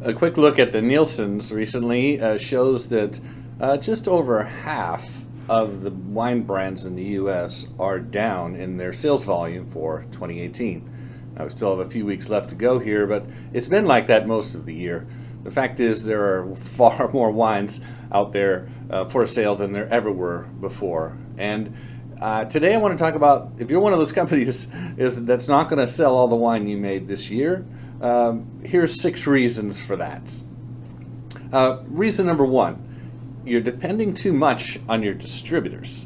A quick look at the Nielsen's recently shows that just over half of the wine brands in the U.S. are down in their sales volume for 2018. Now, we still have a few weeks left to go here, but it's been like that most of the year. The fact is there are far more wines out there for sale than there ever were before. And today I want to talk about, if you're one of those companies that's not going to sell all the wine you made this year, here's 6 reasons for that. Reason number 1, you're depending too much on your distributors.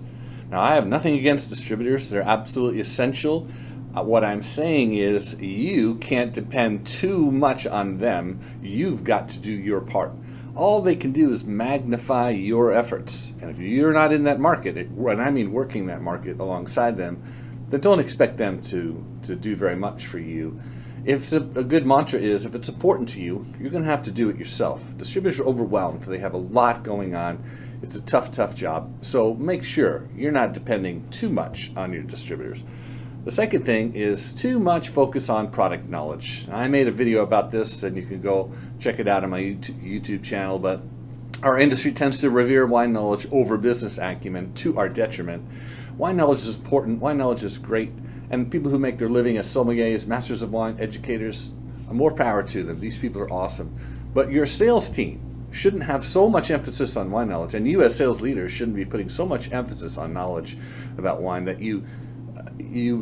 Now, I have nothing against distributors. They're absolutely essential. What I'm saying is you can't depend too much on them. You've got to do your part. All they can do is magnify your efforts. And if you're not in that market, and I mean working that market alongside them, then don't expect them to do very much for you. If a good mantra is, if it's important to you, you're going to have to do it yourself. Distributors are overwhelmed. They have a lot going on. It's a tough job. So make sure you're not depending too much on your distributors. The second thing is too much focus on product knowledge. I made a video about this, and you can go check it out on my YouTube channel, but our industry tends to revere wine knowledge over business acumen to our detriment. Wine knowledge is important. Wine knowledge is great. And people who make their living as sommeliers, masters of wine, educators, more power to them. These people are awesome. But your sales team shouldn't have so much emphasis on wine knowledge, and you as sales leaders shouldn't be putting so much emphasis on knowledge about wine that you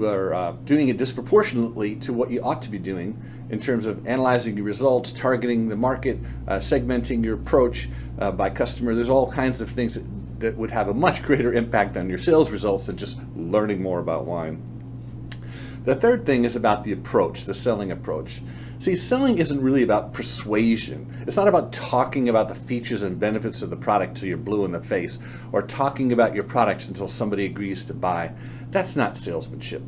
are doing it disproportionately to what you ought to be doing in terms of analyzing your results, targeting the market, segmenting your approach by customer. There's all kinds of things that would have a much greater impact on your sales results than just learning more about wine. The third thing is about the approach, the selling approach. See, selling isn't really about persuasion. It's not about talking about the features and benefits of the product till you're blue in the face, or talking about your products until somebody agrees to buy. That's not salesmanship.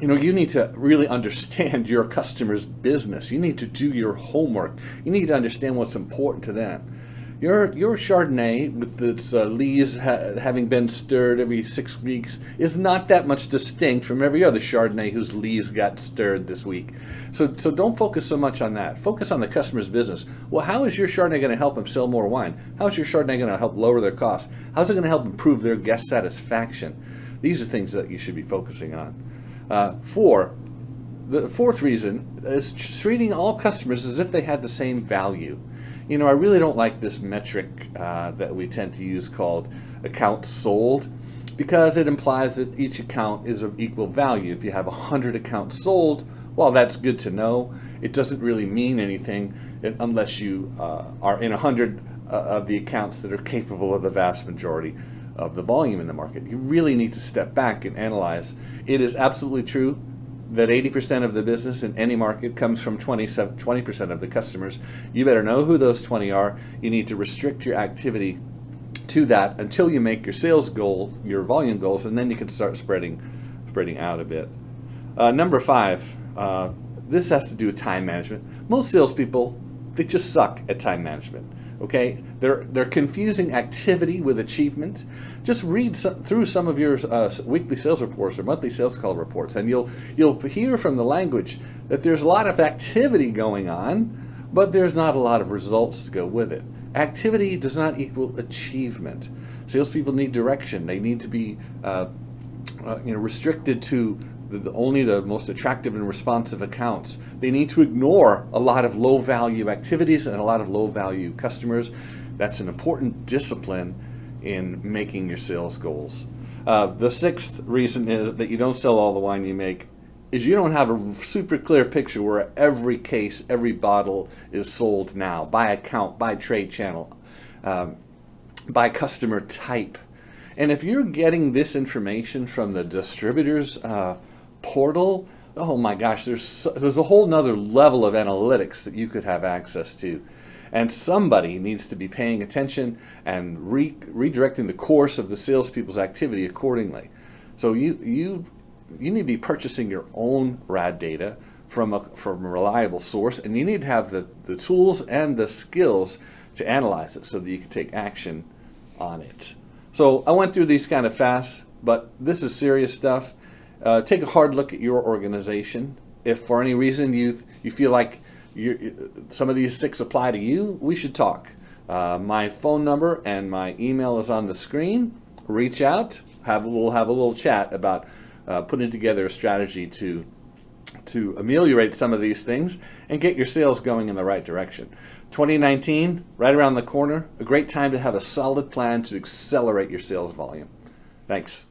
You need to really understand your customer's business. You need to do your homework. You need to understand what's important to them. Your Chardonnay, with its lees having been stirred every 6 weeks, is not that much distinct from every other Chardonnay whose lees got stirred this week. So don't focus so much on that. Focus on the customer's business. Well, how is your Chardonnay going to help them sell more wine? How is your Chardonnay going to help lower their costs? How is it going to help improve their guest satisfaction? These are things that you should be focusing on. The fourth reason is treating all customers as if they had the same value. I really don't like this metric that we tend to use called accounts sold, because it implies that each account is of equal value. If you have 100 accounts sold, well, that's good to know. It doesn't really mean anything unless you are in 100 of the accounts that are capable of the vast majority of the volume in the market. You really need to step back and analyze. It is absolutely true that 80% of the business in any market comes from 20% of the customers. You better know who those 20 are. You need to restrict your activity to that until you make your sales goals, your volume goals, and then you can start spreading out a bit. Number 5, this has to do with time management. Most salespeople, they just suck at time management. Okay, they're confusing activity with achievement. Just read through some of your weekly sales reports or monthly sales call reports, and you'll hear from the language that there's a lot of activity going on, but there's not a lot of results to go with it. Activity does not equal achievement. Salespeople need direction. They need to be restricted to only the most attractive and responsive accounts. They need to ignore a lot of low-value activities and a lot of low-value customers. That's an important discipline in making your sales goals. The 6th reason is that you don't sell all the wine you make is you don't have a super clear picture where every case, every bottle is sold now, by account, by trade channel, by customer type. And if you're getting this information from the distributors portal, oh my gosh, there's a whole nother level of analytics that you could have access to. And somebody needs to be paying attention and redirecting the course of the salespeople's activity accordingly. So you need to be purchasing your own RAD data from a reliable source, and you need to have the tools and the skills to analyze it so that you can take action on it. So I went through these kind of fast, but this is serious stuff. Take a hard look at your organization. If for any reason you feel like some of these 6 apply to you, we should talk. My phone number and my email is on the screen. Reach out. We'll have a little chat about putting together a strategy to ameliorate some of these things and get your sales going in the right direction. 2019, right around the corner, a great time to have a solid plan to accelerate your sales volume. Thanks.